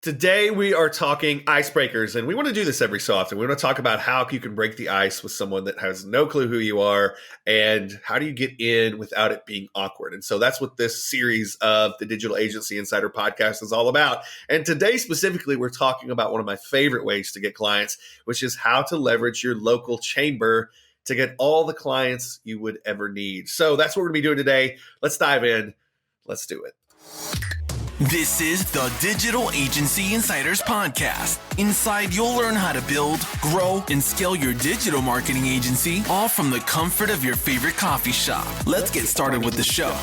Today we are talking icebreakers, and we want to do this every so often. We want to talk about how you can break the ice with someone that has no clue who you are, and how do you get in without it being awkward. And so that's what this series of the Digital Agency Insider podcast is all about. And today specifically, we're talking about one of my favorite ways to get clients, which is how to leverage your local chamber to get all the clients you would ever need. So that's what we're going to be doing today. Let's dive in. Let's do it. This is the Digital Agency Insiders Podcast. Inside, you'll learn how to build, grow, and scale your digital marketing agency, all from the comfort of your favorite coffee shop. Let's get started with the show.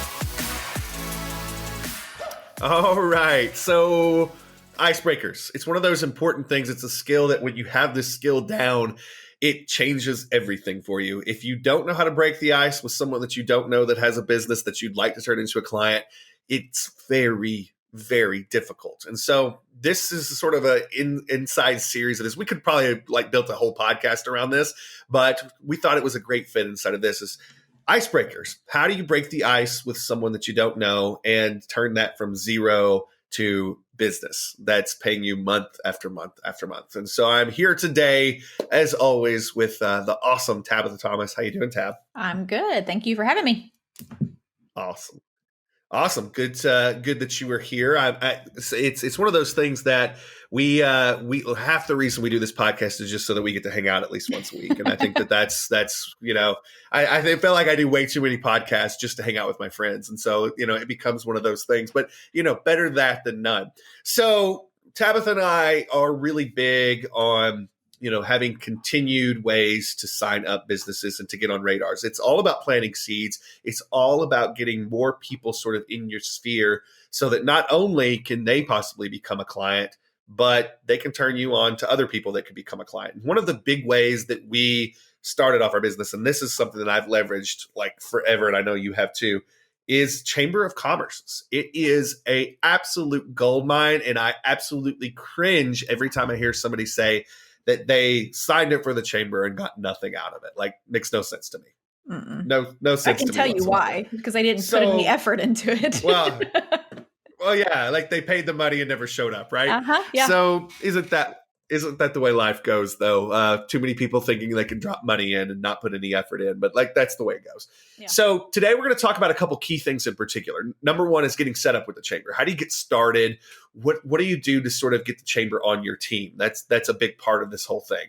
All right. So, icebreakers. It's one of those important things. It's a skill that when you have this skill down, it changes everything for you. If you don't know how to break the ice with someone that you don't know that has a business that you'd like to turn into a client, it's very difficult. And so this is sort of a inside series of this. We could probably built a whole podcast around this, but we thought it was a great fit inside of this is icebreakers. How do you break the ice with someone that you don't know and turn that from zero to business that's paying you month after month after month? And so I'm here today, as always, with the awesome Tabitha Thomas. How you doing, Tab? I'm good. Thank you for having me. Awesome. Good that you were here. It's one of those things that we half the reason we do this podcast is just so that we get to hang out at least once a week. And I think that's I feel like I do way too many podcasts just to hang out with my friends. And so, it becomes one of those things, but better that than none. So Tabitha and I are really big on having continued ways to sign up businesses and to get on radars. It's all about planting seeds. It's all about getting more people sort of in your sphere so that not only can they possibly become a client, but they can turn you on to other people that could become a client. And one of the big ways that we started off our business, and this is something that I've leveraged forever, and I know you have too, is Chamber of Commerce. It is a absolute goldmine, and I absolutely cringe every time I hear somebody say that they signed up for the chamber and got nothing out of it. Makes no sense to me. Mm-mm. No sense to me. I can tell you why, because I didn't put any effort into it. well, yeah, they paid the money and never showed up, right? Yeah. So isn't that the way life goes, though? Too many people thinking they can drop money in and not put any effort in, but that's the way it goes. Yeah. So today we're going to talk about a couple key things in particular. Number one is getting set up with the chamber. How do you get started? What do you do to sort of get the chamber on your team? That's a big part of this whole thing.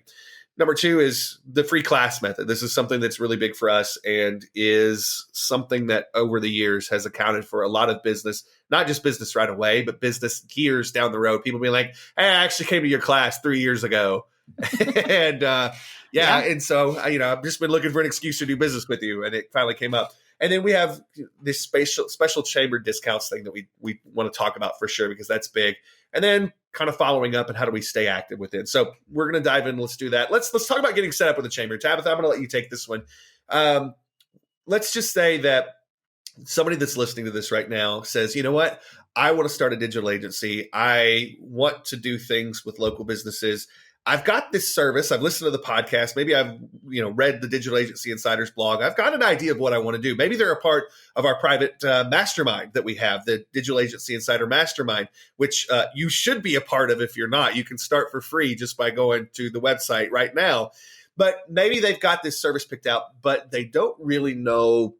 Number two is the free class method. This is something that's really big for us and is something that over the years has accounted for a lot of business, not just business right away, but business years down the road. People being like, hey, I actually came to your class 3 years ago. And and so, I've just been looking for an excuse to do business with you. And it finally came up. And then we have this special chamber discounts thing that we want to talk about for sure, because that's big. And then kind of following up and how do we stay active within. So we're going to dive in. Let's do that. Let's talk about getting set up with the chamber. Tabitha, I'm going to let you take this one. Let's just say that somebody that's listening to this right now says, you know what? I want to start a digital agency. I want to do things with local businesses. I've got this service. I've listened to the podcast. Maybe I've read the Digital Agency Insiders blog. I've got an idea of what I want to do. Maybe they're a part of our private mastermind that we have, the Digital Agency Insider Mastermind, which you should be a part of. If you're not, you can start for free just by going to the website right now. But maybe they've got this service picked out, but they don't really know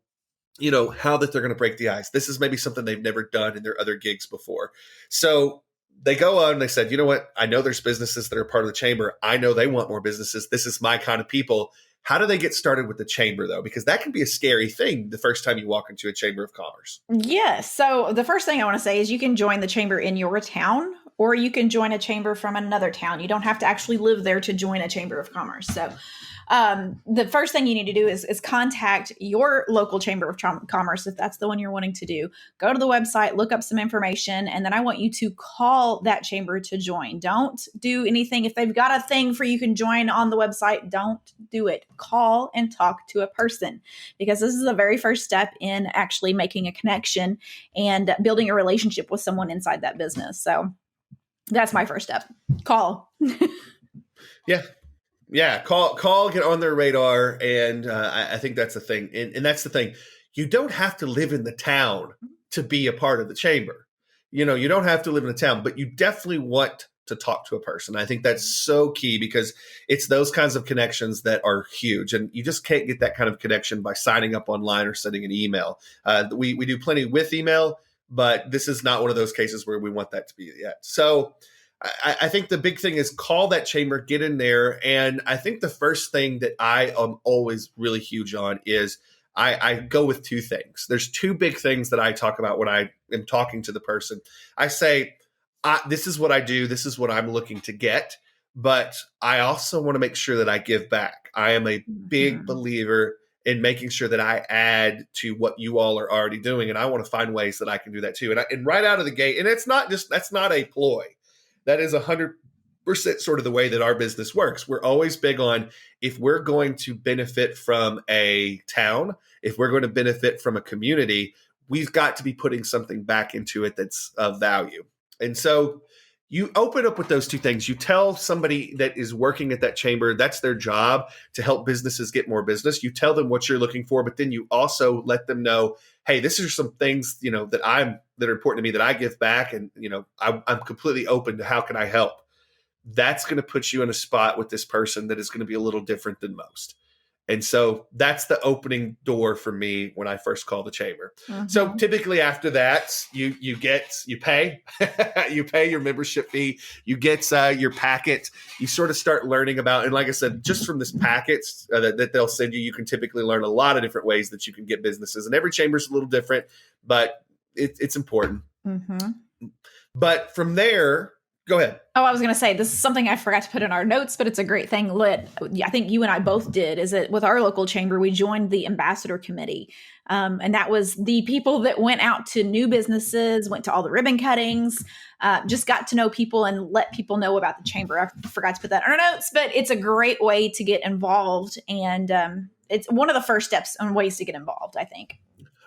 how that they're going to break the ice. This is maybe something they've never done in their other gigs before. So they go on and they said, you know what? I know there's businesses that are part of the chamber. I know they want more businesses. This is my kind of people. How do they get started with the chamber, though? Because that can be a scary thing the first time you walk into a chamber of commerce. Yes. So the first thing I want to say is you can join the chamber in your town, or you can join a chamber from another town. You don't have to actually live there to join a chamber of commerce. So the first thing you need to do is contact your local chamber of commerce, if that's the one you're wanting to do. Go to the website, look up some information, and then I want you to call that chamber to join. Don't do anything. If they've got a thing for you can join on the website, don't do it. Call and talk to a person, because this is the very first step in actually making a connection and building a relationship with someone inside that business. So that's my first step. Call. Yeah. Call, get on their radar. And I think that's the thing. And that's the thing. You don't have to live in the town to be a part of the chamber. you don't have to live in a town, but you definitely want to talk to a person. I think that's so key because it's those kinds of connections that are huge. And you just can't get that kind of connection by signing up online or sending an email. We do plenty with email, but this is not one of those cases where we want that to be yet. So I think the big thing is call that chamber, get in there. And I think the first thing that I am always really huge on is I go with two things. There's two big things that I talk about when I am talking to the person. I say, this is what I do. This is what I'm looking to get. But I also want to make sure that I give back. I am a big believer in making sure that I add to what you all are already doing. And I want to find ways that I can do that too. And right out of the gate, and that's not a ploy. That is 100% sort of the way that our business works. We're always big on, if we're going to benefit from a town, if we're going to benefit from a community, we've got to be putting something back into it that's of value. And so you open up with those two things. You tell somebody that is working at that chamber, that's their job, to help businesses get more business. You tell them what you're looking for, but then you also let them know, hey, this are some things, that are important to me that I give back. And, I'm completely open to how can I help? That's going to put you in a spot with this person that is going to be a little different than most. And so that's the opening door for me when I first call the chamber. So typically after that, you pay, you pay your membership fee, you get your packet, you sort of start learning about, and like I said, just from this packet that they'll send you, you can typically learn a lot of different ways that you can get businesses. And every chamber is a little different, but it's important. But from there, go ahead. Oh, I was going to say, this is something I forgot to put in our notes, but it's a great thing. I think you and I both did, is that with our local chamber, we joined the ambassador committee. And that was the people that went out to new businesses, went to all the ribbon cuttings, just got to know people and let people know about the chamber. I forgot to put that in our notes, but it's a great way to get involved. And it's one of the first steps on ways to get involved, I think.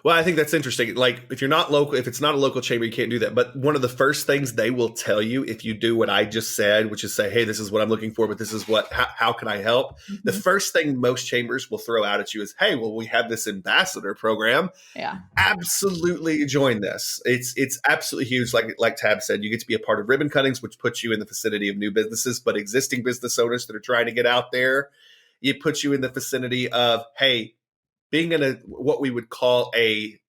Well, I think that's interesting. Like, if you're not local, if it's not a local chamber, you can't do that. But one of the first things they will tell you, if you do what I just said, which is say, hey, this is what I'm looking for, but this is how can I help? The first thing most chambers will throw out at you is, hey, well, we have this ambassador program. Yeah. Absolutely join this. It's absolutely huge. Like Tab said, you get to be a part of ribbon cuttings, which puts you in the vicinity of new businesses, but existing business owners that are trying to get out there, it puts you in the vicinity of, hey, being in what we would call a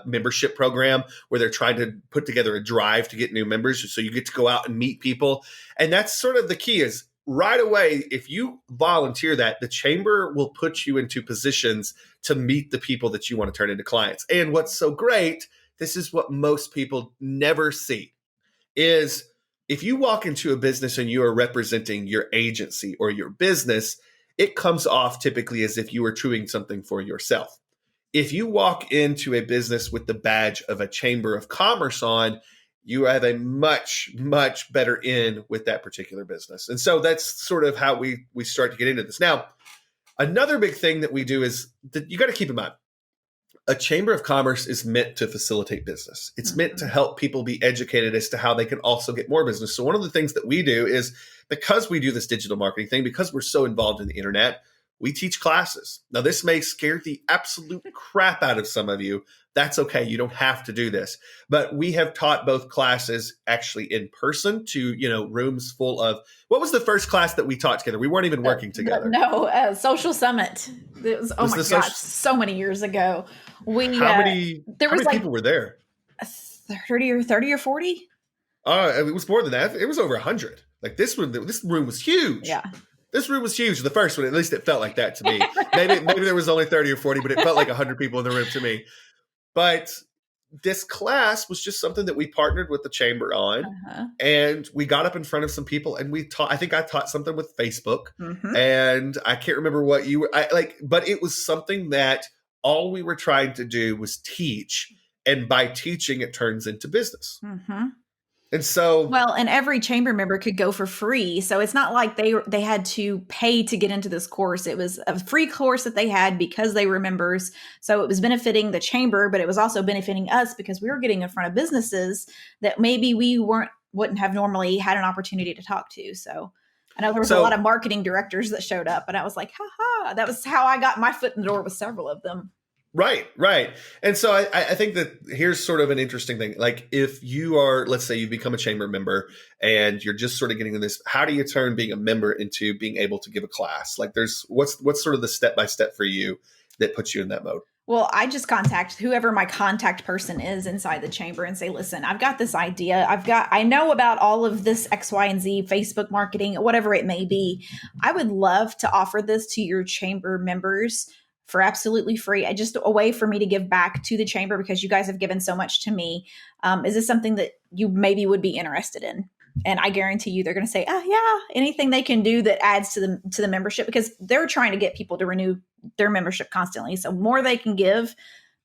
membership program where they're trying to put together a drive to get new members. So you get to go out and meet people. And that's sort of the key is right away, if you volunteer that, the chamber will put you into positions to meet the people that you want to turn into clients. And what's so great, this is what most people never see, is if you walk into a business and you are representing your agency or your business, it comes off typically as if you were doing something for yourself. If you walk into a business with the badge of a chamber of commerce on, you have a much, much better in with that particular business. And so that's sort of how we start to get into this. Now, another big thing that we do is that you got to keep in mind, a chamber of commerce is meant to facilitate business. It's meant to help people be educated as to how they can also get more business. So one of the things that we do is, because we do this digital marketing thing, because we're so involved in the internet, we teach classes. Now, this may scare the absolute crap out of some of you. That's okay. You don't have to do this. But we have taught both classes actually in person to, rooms full of, what was the first class that we taught together? We weren't even working together. No, Social Summit. It was, oh my gosh, so many years ago. How many people were there? 30 or 40? It was more than that. It was over 100. Like this room was huge. Yeah. This room was huge. The first one, at least it felt like that to me. Maybe there was only 30 or 40, but it felt like 100 people in the room to me. But this class was just something that we partnered with the chamber on, and we got up in front of some people and we taught. I think I taught something with Facebook, and I can't remember what you were but it was something that all we were trying to do was teach, and by teaching, it turns into business. And so, and every chamber member could go for free. So it's not like they had to pay to get into this course. It was a free course that they had because they were members. So it was benefiting the chamber, but it was also benefiting us because we were getting in front of businesses that maybe we wouldn't have normally had an opportunity to talk to. So I know there was a lot of marketing directors that showed up, and I was like, that was how I got my foot in the door with several of them. Right. And so I think that here's sort of an interesting thing. Like if you are, let's say you've become a chamber member and you're just sort of getting in this, how do you turn being a member into being able to give a class? Like what's sort of the step-by-step for you that puts you in that mode? Well, I just contact whoever my contact person is inside the chamber and say, listen, I've got this idea. I know about all of this X, Y, and Z, Facebook marketing, whatever it may be. I would love to offer this to your chamber members for absolutely free. Just a way for me to give back to the chamber because you guys have given so much to me. Is this something that you maybe would be interested in? And I guarantee you they're going to say, oh, yeah, anything they can do that adds to the membership because they're trying to get people to renew their membership constantly. So more they can give,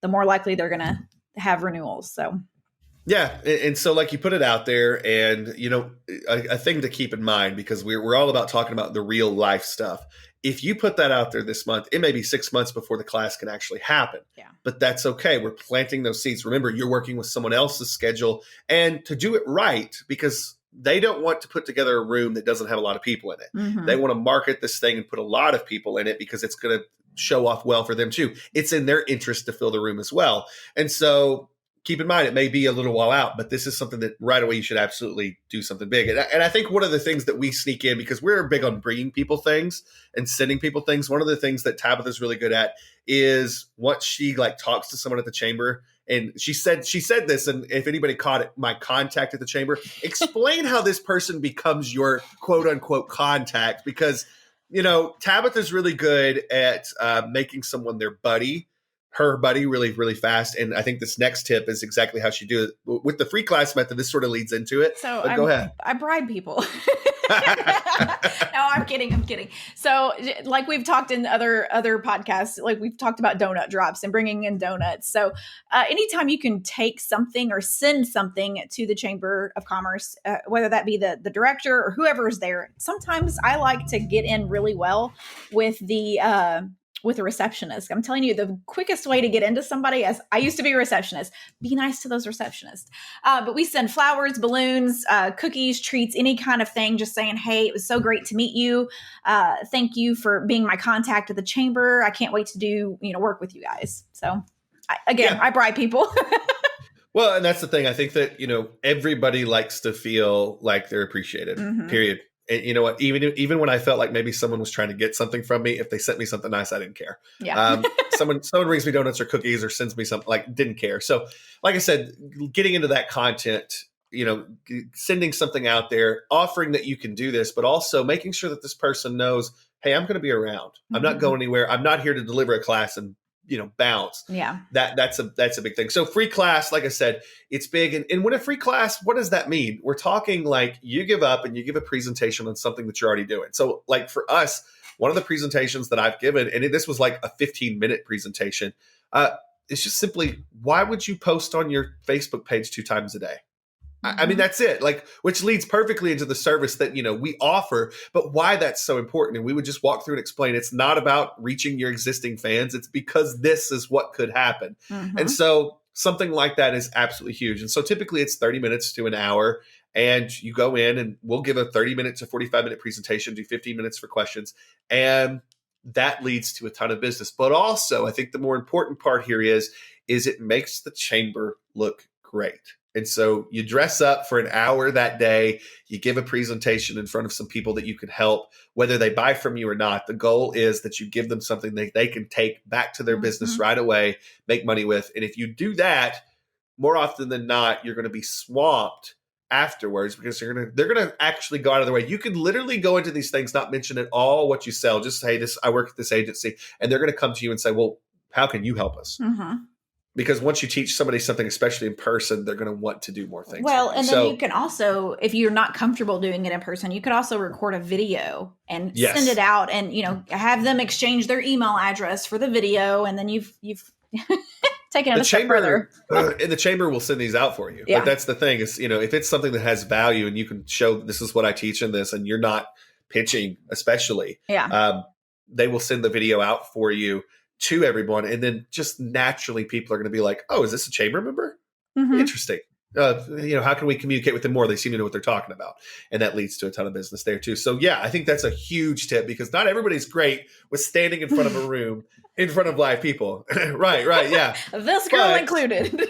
the more likely they're going to have renewals. So yeah. And so like you put it out there and, you know, a thing to keep in mind because we're all about talking about the real life stuff. If you put that out there this month, it may be 6 months before the class can actually happen. Yeah. But that's okay. We're planting those seeds. Remember, you're working with someone else's schedule and to do it right because they don't want to put together a room that doesn't have a lot of people in it. Mm-hmm. They want to market this thing and put a lot of people in it because it's going to show off well for them too. It's in their interest to fill the room as well. And so keep in mind, it may be a little while out, but this is something that right away you should absolutely do something big. And I think one of the things that we sneak in, because we're big on bringing people things and sending people things, one of the things that Tabitha's really good at is once she like talks to someone at the chamber, and she said this, and if anybody caught it, my contact at the chamber, explain how this person becomes your quote unquote contact, because, you know, Tabitha's really good at making someone their buddy. Her buddy really, really fast. And I think this next tip is exactly how she do it. With the free class method, this sort of leads into it. So go ahead. I bribe people. No, I'm kidding. So like we've talked in other podcasts, like we've talked about donut drops and bringing in donuts. So anytime you can take something or send something to the Chamber of Commerce, whether that be the director or whoever is there, sometimes I like to get in really well with with a receptionist. I'm telling you, the quickest way to get into somebody, as I used to be a receptionist, be nice to those receptionists. But we send flowers, balloons, cookies, treats, any kind of thing, just saying, hey, it was so great to meet you. Thank you for being my contact at the chamber. I can't wait to do, work with you guys. So I bribe people. Well, and that's the thing. I think that, everybody likes to feel like they're appreciated, period. And you know what? Even when I felt like maybe someone was trying to get something from me, if they sent me something nice, I didn't care. Yeah. Someone brings me donuts or cookies or sends me something, like, didn't care. So, like I said, getting into that content, sending something out there, offering that you can do this, but also making sure that this person knows, hey, I'm going to be around. I'm not going anywhere. I'm not here to deliver a class and bounce. Yeah. That's a big thing. So free class, like I said, it's big. And when a free class, what does that mean? We're talking like you give up and you give a presentation on something that you're already doing. So like for us, one of the presentations that I've given, and this was like a 15-minute presentation, it's just simply, why would you post on your Facebook page 2 times a day? I mean, that's it. Like, which leads perfectly into the service that, we offer, but why that's so important. And we would just walk through and explain, it's not about reaching your existing fans. It's because this is what could happen. And so something like that is absolutely huge. And so typically it's 30 minutes to an hour, and you go in and we'll give a 30-minute to 45-minute presentation, do 15 minutes for questions. And that leads to a ton of business. But also, I think the more important part here is it makes the chamber look great. And so you dress up for an hour that day, you give a presentation in front of some people that you can help, whether they buy from you or not. The goal is that you give them something that they can take back to their business right away, make money with. And if you do that, more often than not, you're going to be swamped afterwards because they're going to actually go out of their way. You can literally go into these things, not mention at all what you sell, just say, I work at this agency, and they're going to come to you and say, well, how can you help us? Because once you teach somebody something, especially in person, they're going to want to do more things. Well, and then you can also, if you're not comfortable doing it in person, you could also record a video and send it out, and have them exchange their email address for the video, and then you've taken it a step further. And the chamber will send these out for you. Yeah. But that's the thing is, if it's something that has value and you can show this is what I teach in this, and you're not pitching, especially, they will send the video out for you to everyone. And then just naturally people are going to be like, oh, is this a chamber member? Interesting. how can we communicate with them more? They seem to know what they're talking about. And that leads to a ton of business there too. So yeah, I think that's a huge tip because not everybody's great with standing in front of a room in front of live people. Right. Yeah. This girl included.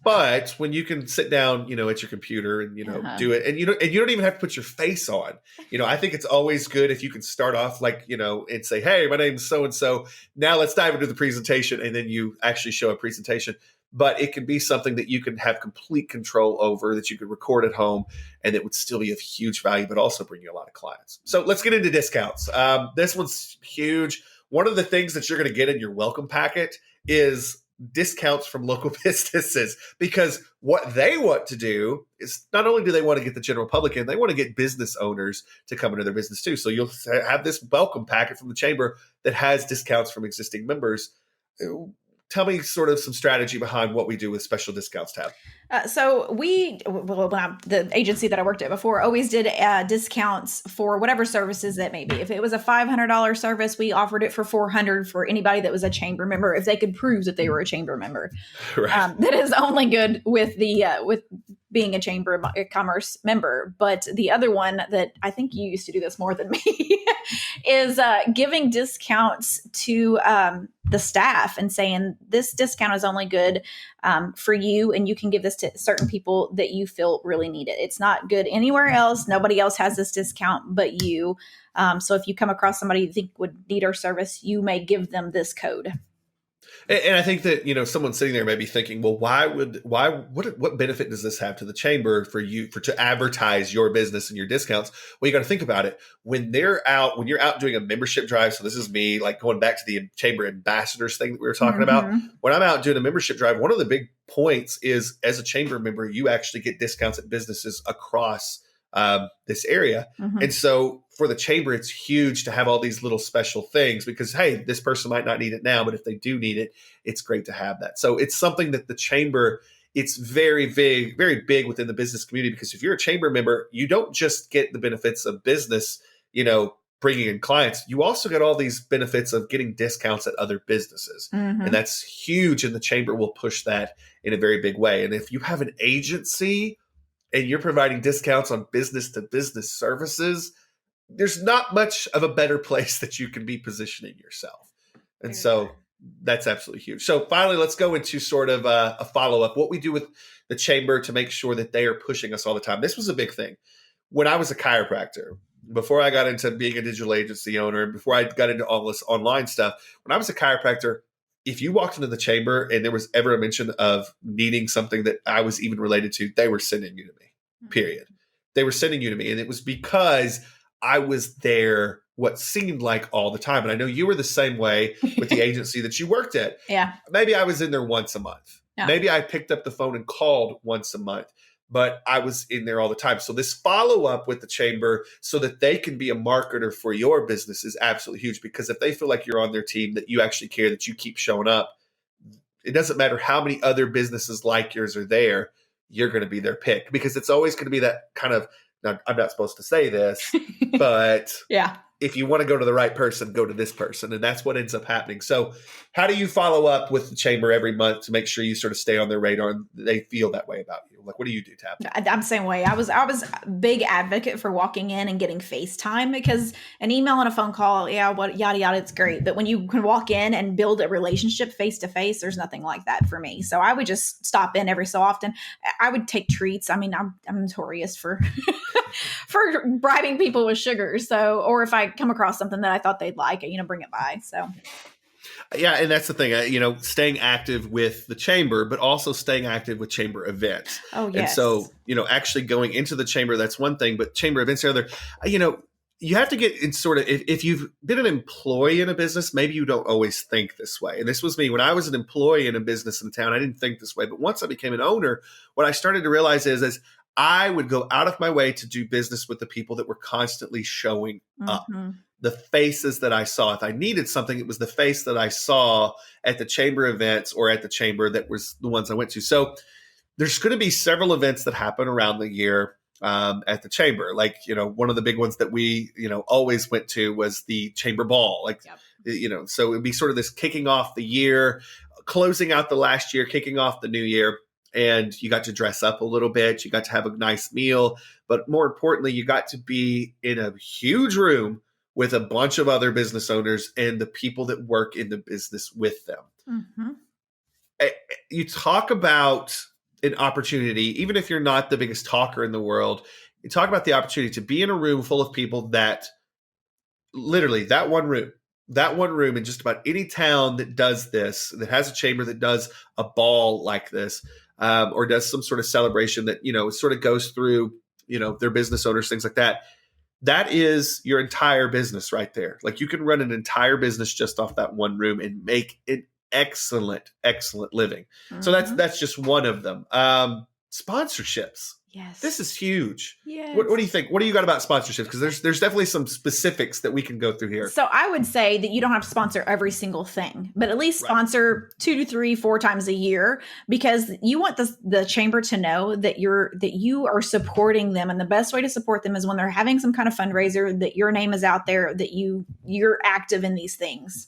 But when you can sit down, at your computer and, do it, and you don't even have to put your face on, I think it's always good if you can start off like, and say, hey, my name's so-and-so. Now let's dive into the presentation. And then you actually show a presentation. But it can be something that you can have complete control over, that you could record at home, and it would still be of huge value, but also bring you a lot of clients. So let's get into discounts. This one's huge. One of the things that you're going to get in your welcome packet is discounts from local businesses, because what they want to do is not only do they want to get the general public in, they want to get business owners to come into their business too. So you'll have this welcome packet from the chamber that has discounts from existing members. Tell me sort of some strategy behind what we do with special discounts, Tab. So the agency that I worked at before always did discounts for whatever services that may be. If it was a $500 service, we offered it for $400 for anybody that was a chamber member, if they could prove that they were a chamber member. Right. That is only good with with being a chamber of commerce member. But the other one that I think you used to do this more than me is giving discounts to the staff and saying this discount is only good for you, and you can give this to certain people that you feel really need it. It's not good anywhere else. Nobody else has this discount but you. So if you come across somebody you think would need our service, you may give them this code. And I think that, someone sitting there may be thinking, well, what benefit does this have to the chamber to advertise your business and your discounts? Well, you got to think about it. When you're out doing a membership drive. So this is me like going back to the chamber ambassadors thing that we were talking about. When I'm out doing a membership drive, one of the big points is as a chamber member, you actually get discounts at businesses across this area. And so for the chamber, it's huge to have all these little special things because, hey, this person might not need it now, but if they do need it, it's great to have that. So it's something that the chamber, it's very big within the business community, because if you're a chamber member, you don't just get the benefits of business, bringing in clients. You also get all these benefits of getting discounts at other businesses. And that's huge. And the chamber will push that in a very big way. And if you have an agency and you're providing discounts on business to business services, there's not much of a better place that you can be positioning yourself. And so that's absolutely huge. So finally, let's go into sort of a follow-up, what we do with the chamber to make sure that they are pushing us all the time. This was a big thing. When I was a chiropractor, before I got into being a digital agency owner, before I got into all this online stuff, when I was a chiropractor, if you walked into the chamber and there was ever a mention of needing something that I was even related to, they were sending you to me, period. They were sending you to me. And it was because I was there what seemed like all the time. And I know you were the same way with the agency that you worked at. Yeah. Maybe I was in there once a month. Yeah. Maybe I picked up the phone and called once a month, but I was in there all the time. So this follow-up with the chamber so that they can be a marketer for your business is absolutely huge, because if they feel like you're on their team, that you actually care, that you keep showing up, it doesn't matter how many other businesses like yours are there, you're going to be their pick, because it's always going to be that kind of, now, I'm not supposed to say this, but yeah, if you want to go to the right person, go to this person. And that's what ends up happening. So how do you follow up with the chamber every month to make sure you sort of stay on their radar and they feel that way about you? Like, what do you do, Tab? I'm the same way. I was a big advocate for walking in and getting FaceTime, because an email and a phone call, yada, yada, it's great. But when you can walk in and build a relationship face to face, there's nothing like that for me. So I would just stop in every so often. I would take treats. I mean, I'm notorious for for bribing people with sugar. So, or if I come across something that I thought they'd like, bring it by. So. Yeah, and that's the thing, staying active with the chamber, but also staying active with chamber events. Oh, yes. And so, actually going into the chamber, that's one thing, but chamber events are other. You have to get in sort of, if you've been an employee in a business, maybe you don't always think this way. And this was me. When I was an employee in a business in town, I didn't think this way. But once I became an owner, what I started to realize is I would go out of my way to do business with the people that were constantly showing up. The faces that I saw. If I needed something, it was the face that I saw at the chamber events or at the chamber that was the ones I went to. So there's going to be several events that happen around the year at the chamber. Like, one of the big ones that we, always went to was the chamber ball. Like, yep. So it'd be sort of this kicking off the year, closing out the last year, kicking off the new year. and you got to dress up a little bit. You got to have a nice meal. But more importantly, you got to be in a huge room with a bunch of other business owners and the people that work in the business with them. Mm-hmm. You talk about an opportunity, even if you're not the biggest talker in the world, you talk about the opportunity to be in a room full of people that literally that one room in just about any town that does this, that has a chamber that does a ball like this, or does some sort of celebration that, sort of goes through, their business owners, things like that. That is your entire business right there. Like you can run an entire business just off that one room and make an excellent living. Mm-hmm. So that's just one of them. Sponsorships. Yes. This is huge. Yes. What do you think? What do you got about sponsorships? Because there's definitely some specifics that we can go through here. So I would say that you don't have to sponsor every single thing, but at least sponsor 2 to 3, 4 times a year, because you want the chamber to know that you are supporting them. And the best way to support them is when they're having some kind of fundraiser, that your name is out there, that you're active in these things.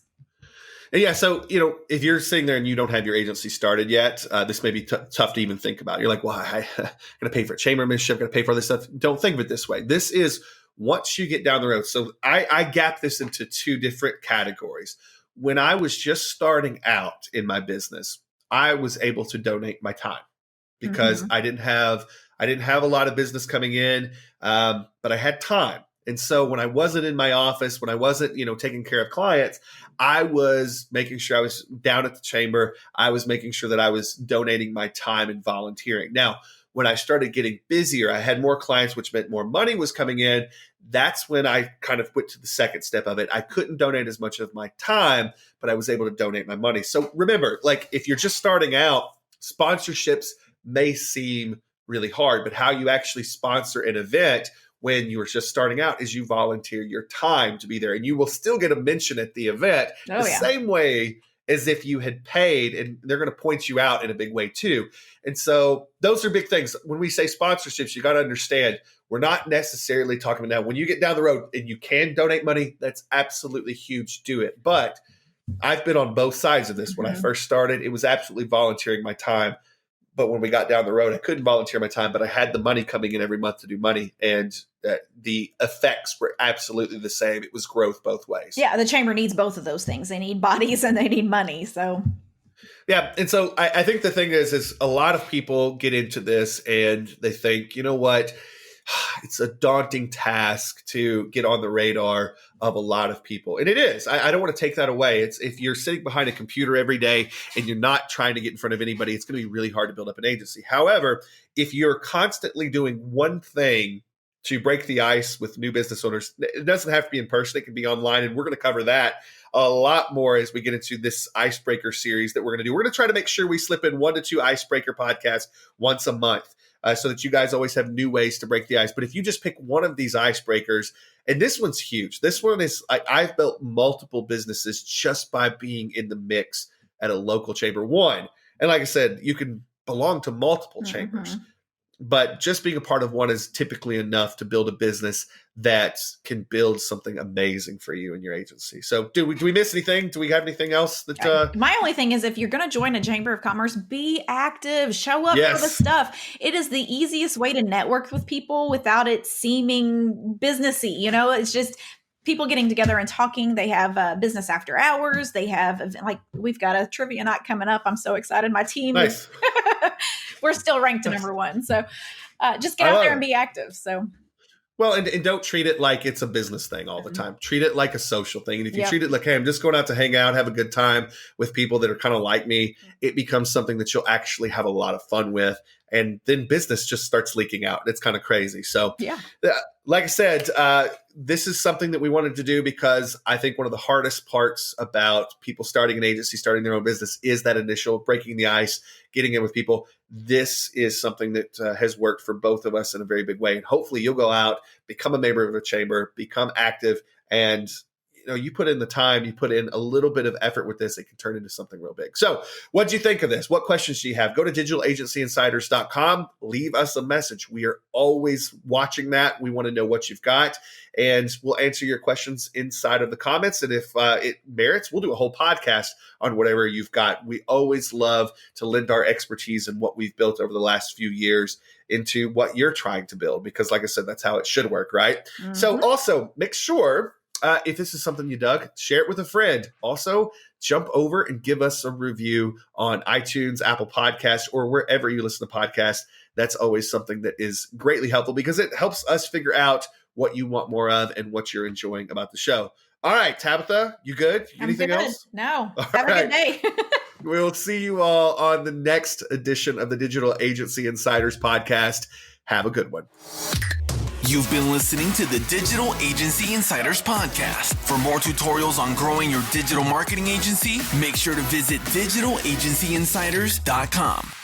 And yeah, so, if you're sitting there and you don't have your agency started yet, this may be tough to even think about. You're like, well, I'm going to pay for a chamber membership, going to pay for all this stuff. Don't think of it this way. This is once you get down the road. So I gap this into 2 different categories. When I was just starting out in my business, I was able to donate my time because I didn't have a lot of business coming in, but I had time. And so when I wasn't in my office, when I wasn't, taking care of clients, I was making sure I was down at the chamber. I was making sure that I was donating my time and volunteering. Now, when I started getting busier, I had more clients, which meant more money was coming in. That's when I kind of went to the second step of it. I couldn't donate as much of my time, but I was able to donate my money. So remember, like if you're just starting out, sponsorships may seem really hard, but how you actually sponsor an event when you were just starting out is you volunteer your time to be there, and you will still get a mention at the event same way as if you had paid, and they're going to point you out in a big way too. And so those are big things. When we say sponsorships, you got to understand we're not necessarily talking about now when you get down the road and you can donate money, that's absolutely huge. Do it. But I've been on both sides of this. When I first started, it was absolutely volunteering my time. But when we got down the road, I couldn't volunteer my time, but I had the money coming in every month to do money. And the effects were absolutely the same. It was growth both ways. Yeah, the chamber needs both of those things. They need bodies and they need money. So, yeah. And so I think the thing is a lot of people get into this and they think, you know what? It's a daunting task to get on the radar of a lot of people. And it is. I don't want to take that away. It's if you're sitting behind a computer every day and you're not trying to get in front of anybody, it's going to be really hard to build up an agency. However, if you're constantly doing one thing to break the ice with new business owners, it doesn't have to be in person. It can be online. And we're going to cover that a lot more as we get into this Icebreaker series that we're going to do. We're going to try to make sure we slip in 1 to 2 Icebreaker podcasts once a month. So that you guys always have new ways to break the ice. But if you just pick one of these icebreakers, and this one's huge. This one is, I've built multiple businesses just by being in the mix at a local chamber. One, and like I said, you can belong to multiple chambers. But just being a part of one is typically enough to build a business that can build something amazing for you and your agency. So do we miss anything? Do we have anything else that my only thing is if you're going to join a chamber of commerce, be active, show up for the stuff. It is the easiest way to network with people without it seeming businessy. It's just people getting together and talking. They have business after hours. They have we've got a trivia night coming up. I'm so excited. My team is we're still ranked to number 1. So just get out there and be active. So, well, and don't treat it like it's a business thing all the time. Treat it like a social thing. And if you treat it like, hey, I'm just going out to hang out, have a good time with people that are kind of like me, it becomes something that you'll actually have a lot of fun with. And then business just starts leaking out. It's kind of crazy. So, like I said, this is something that we wanted to do because I think one of the hardest parts about people starting an agency, starting their own business is that initial breaking the ice, getting in with people. This is something that has worked for both of us in a very big way. And hopefully you'll go out, become a member of a chamber, become active, and you put in the time, you put in a little bit of effort with this, it can turn into something real big. So what do you think of this? What questions do you have? Go to digitalagencyinsiders.com. Leave us a message. We are always watching that. We want to know what you've got, and we'll answer your questions inside of the comments. And if it merits, we'll do a whole podcast on whatever you've got. We always love to lend our expertise in what we've built over the last few years into what you're trying to build, because like I said, that's how it should work, right? Mm-hmm. So also make sure if this is something you dug, share it with a friend. Also, jump over and give us a review on iTunes, Apple Podcasts, or wherever you listen to podcasts. That's always something that is greatly helpful because it helps us figure out what you want more of and what you're enjoying about the show. All right, Tabitha, you good? Anything else? No. Have a good day. We'll see you all on the next edition of the Digital Agency Insiders podcast. Have a good one. You've been listening to the Digital Agency Insiders podcast. For more tutorials on growing your digital marketing agency, make sure to visit digitalagencyinsiders.com.